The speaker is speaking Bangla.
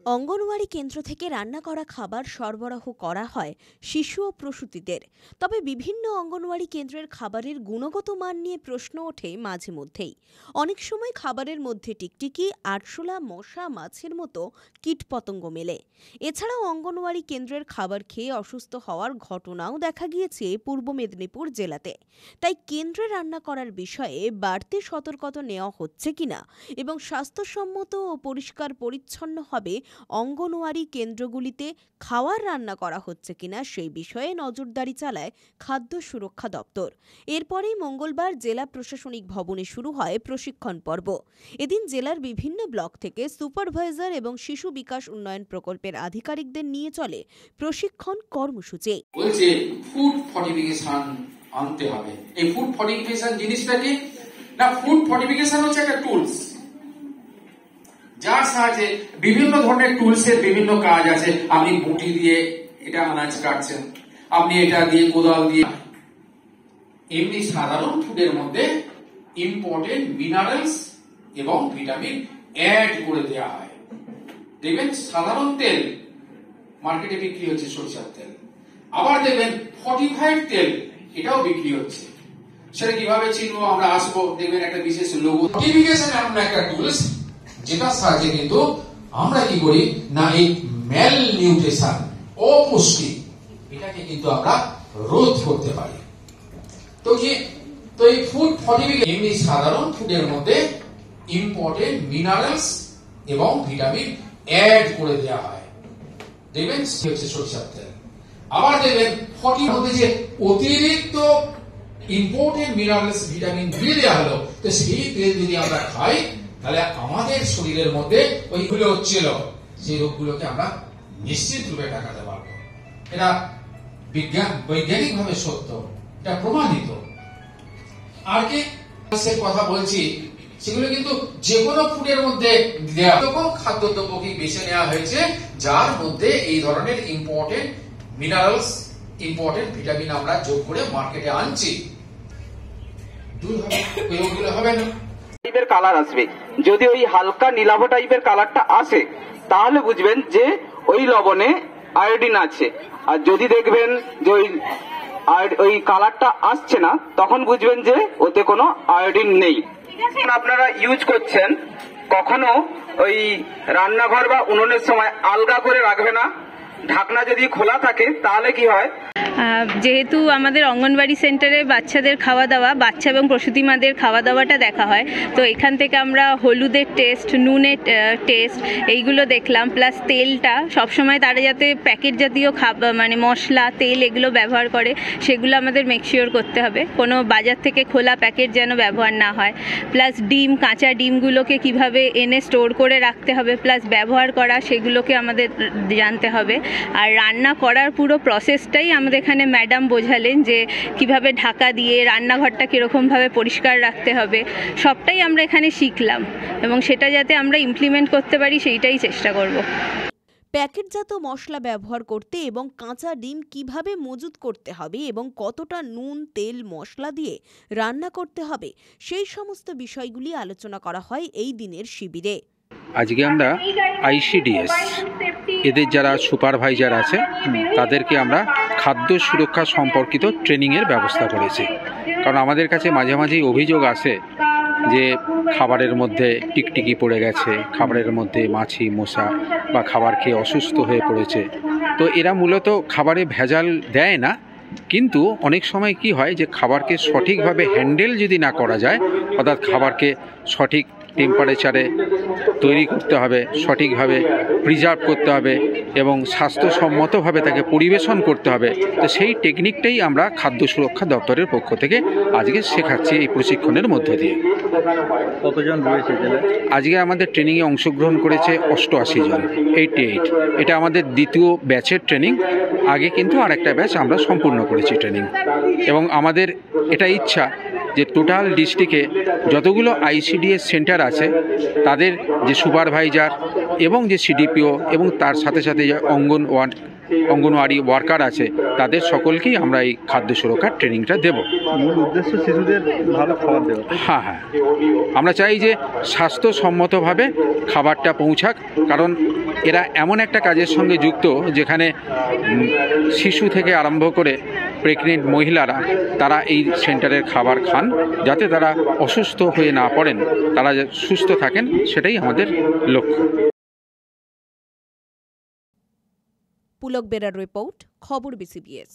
অঙ্গনওয়াড়ি কেন্দ্র থেকে রান্না করা খাবার সরবরাহ করা হয় শিশু ও প্রসূতিদের। তবে বিভিন্ন অঙ্গনওয়াড়ি কেন্দ্রের খাবারের গুণগত মান নিয়ে প্রশ্ন ওঠে মাঝে মধ্যেই। অনেক সময় খাবারের মধ্যে টিকটিকি, আরশোলা, মশা, মাছের মতো কীটপতঙ্গ মেলে। এছাড়াও অঙ্গনওয়াড়ি কেন্দ্রের খাবার খেয়ে অসুস্থ হওয়ার ঘটনাও দেখা গিয়েছে পূর্ব মেদিনীপুর জেলাতে। তাই কেন্দ্রে রান্না করার বিষয়ে বাড়তি সতর্কতা নেওয়া হচ্ছে কিনা এবং স্বাস্থ্যসম্মত ও পরিষ্কার পরিচ্ছন্ন হবে অঙ্গনওয়াড়ি কেন্দ্রগুলিতে খাওয়ার রান্না করা হচ্ছে কিনা সেই বিষয়ে নজরদারি চালায় খাদ্য সুরক্ষা দপ্তর। এরপরেই মঙ্গলবার জেলা প্রশাসনিক ভবনে শুরু হয় প্রশিক্ষণ পর্ব। এদিন জেলার বিভিন্ন ব্লক থেকে সুপারভাইজার এবং শিশু বিকাশ উন্নয়ন প্রকল্পের আধিকারিকদের নিয়ে চলে প্রশিক্ষণ কর্মসূচি। বলছে ফুড ফর্টিফিকেশন আনতে হবে। এই ফুড ফর্টিফিকেশন জিনিসটা কি না, ফুড ফর্টিফিকেশন হচ্ছে একটা টুলস, যার সাহায্যে বিভিন্ন ধরনের টুলসের বিভিন্ন কাজ আছে। আপনি বটি দিয়ে এটা আনাজ কাটছেন, আপনি এটা দিয়ে কোদাল দিয়ে। এমনি সাধারণ ফুডের মধ্যে ইম্পর্টেন্ট মিনারেলস এবং ভিটামিন অ্যাড করে দেওয়া হয়। দেখবেন সাধারণ তেল মার্কেটে বিক্রি হচ্ছে, সরিষার তেল, আবার দেখবেন ফর্টিফাইড তেল এটাও বিক্রি হচ্ছে। সেটা কিভাবে চিনবো? আমরা আসবো, দেখবেন একটা বিশেষ লোগো। ফর্টিফিকেশন এমন একটা টুলস যেটার সাহায্যে কিন্তু আমরা কি করি না, এই ম্যাল নিউট্রিশন, অপুষ্টি, এটাকে কিন্তু আমরা রোধ করতে পারি। তো এই ফুড ফর্টিফিকেশন এমনি সাধারণ ফুডের মধ্যে ইম্পর্টেন্ট মিনারেলস এবং ভিটামিন অ্যাড করে দেওয়া হয়। দেখবেন হচ্ছে সরিষার তেল, আবার দেখবেন মধ্যে যে অতিরিক্ত ইম্পর্টেন্ট মিনারেলস ভিটামিন দিয়ে দেওয়া হলো, তো সেই তেল যদি আমরা খাই তাহলে আমাদের শরীরের মধ্যে ওইগুলো হচ্ছিল, সেই রোগগুলোকে আমরা নিশ্চিত রূপে ঠেকাতে পারবো। এটা বৈজ্ঞানিক ভাবে সত্য, এটা প্রমাণিত। আর কি কথা বলছি, সেগুলো কিন্তু যে কোনো ফুডের মধ্যে দেওয়া, এরকম খাদ্যদ্রব্যকে বেছে নেওয়া হয়েছে যার মধ্যে এই ধরনের ইম্পর্টেন্ট মিনারেলস, ইম্পর্টেন্ট ভিটামিন আমরা যোগ করে মার্কেটে আনছি। ওইগুলো হবে না, টাইপের কালার আসবে। যদি ওই হালকা নীলাভ টাইপের কালারটা আসে তাহলে বুঝবেন যে ওই লবণে আয়োডিন আছে। আর যদি দেখবেন যে ওই কালারটা আসছে না, তখন বুঝবেন যে ওতে কোনো আয়োডিন নেই। আপনারা ইউজ করছেন, কখনো ওই রান্নাঘর বা উনুনের সময় আলগা করে রাখবে না। ঢাকনা যদি খোলা থাকে তাহলে কি হয়, যেহেতু আমাদের অঙ্গনওয়াড়ি সেন্টারে বাচ্চাদের খাওয়া দাওয়া, বাচ্চা এবং প্রসূতি মাদের খাওয়া দাওয়াটা দেখা হয়, তো এখান থেকে আমরা হলুদের টেস্ট, নুনের টেস্ট এইগুলো দেখলাম। প্লাস তেলটা সবসময় তারা যাতে প্যাকেট জাতীয় মানে মশলা, তেল এগুলো ব্যবহার করে সেগুলো আমাদের মেকশিওর করতে হবে, কোনো বাজার থেকে খোলা প্যাকেট যেন ব্যবহার না হয়। প্লাস ডিম, কাঁচা ডিমগুলোকে কিভাবে এনে স্টোর করে রাখতে হবে, প্লাস ব্যবহার করা, সেগুলোকে আমাদের জানতে হবে। আর রান্না করার পুরো প্রসেসটাই আমাদের এখানে ম্যাডাম বোঝালেন, যে কিভাবে ঢাকা দিয়ে রান্নাঘরটা কিরকমভাবে পরিষ্কার রাখতে হবে, সবটাই আমরা এখানে শিখলাম এবং সেটা যাতে আমরা ইমপ্লিমেন্ট করতে পারি সেইটাই চেষ্টা করব। প্যাকেটজাত মশলা ব্যবহার করতে এবং কাঁচা ডিম কিভাবে মজুত করতে হবে এবং কতটা নুন, তেল, মশলা দিয়ে রান্না করতে হবে, সেই সমস্ত বিষয়গুলি আলোচনা করা হয় এই দিনের শিবিরে। আজকে আমরা আইসিডিএস এদের যারা সুপারভাইজার আছে তাদেরকে আমরা খাদ্য সুরক্ষা সম্পর্কিত ট্রেনিংয়ের ব্যবস্থা করেছি। কারণ আমাদের কাছে মাঝে মাঝেই অভিযোগ আসে যে খাবারের মধ্যে টিকটিকি পড়ে গেছে, খাবারের মধ্যে মাছি, মশা বা খাবার খেয়ে অসুস্থ হয়ে পড়েছে। তো এরা মূলত খাবারে ভেজাল দেয় না, কিন্তু অনেক সময় কি হয় যে খাবারকে সঠিকভাবে হ্যান্ডেল যদি না করা যায়, অর্থাৎ খাবারকে সঠিক টেম্পারেচারে তৈরি করতে হবে, সঠিকভাবে প্রিজার্ভ করতে হবে এবং স্বাস্থ্যসম্মতভাবে তাকে পরিবেশন করতে হবে। তো সেই টেকনিকটাই আমরা খাদ্য সুরক্ষা দপ্তরের পক্ষ থেকে আজকে শেখাচ্ছি এই প্রশিক্ষণের মধ্য দিয়ে। কতজন রয়েছে? আজকে আমাদের ট্রেনিংয়ে অংশগ্রহণ করেছে 88 জন, 88। এটা আমাদের দ্বিতীয় ব্যাচের ট্রেনিং। আগে কিন্তু আরেকটা ব্যাচ আমরা সম্পূর্ণ করেছি ট্রেনিং, এবং আমাদের এটা ইচ্ছা যে টোটাল ডিস্ট্রিক্টে যতগুলো আইসিডিএস সেন্টার আছে তাদের যে সুপারভাইজার এবং যে সিডিপিও এবং তার সাথে সাথে যে অঙ্গনওয়াড়ি ওয়ার্কার আছে তাদের সকলকেই আমরা এই খাদ্য সুরক্ষার ট্রেনিংটা দেব। মূল উদ্দেশ্য শিশুদের ভালো খাবার দেওয়া। হ্যাঁ, আমরা চাই যে স্বাস্থ্যসম্মতভাবে খাবারটা পৌঁছাক, কারণ এরা এমন একটা কাজের সঙ্গে যুক্ত যেখানে শিশু থেকে আরম্ভ করে প্রেগনেন্ট মহিলারা তারা এই সেন্টারের খাবার খান, যাতে তারা অসুস্থ হয়ে না পড়েন, তারা সুস্থ থাকেন, সেটাই আমাদের লক্ষ্য। পুলক বেরার রিপোর্ট, খবর BCBS।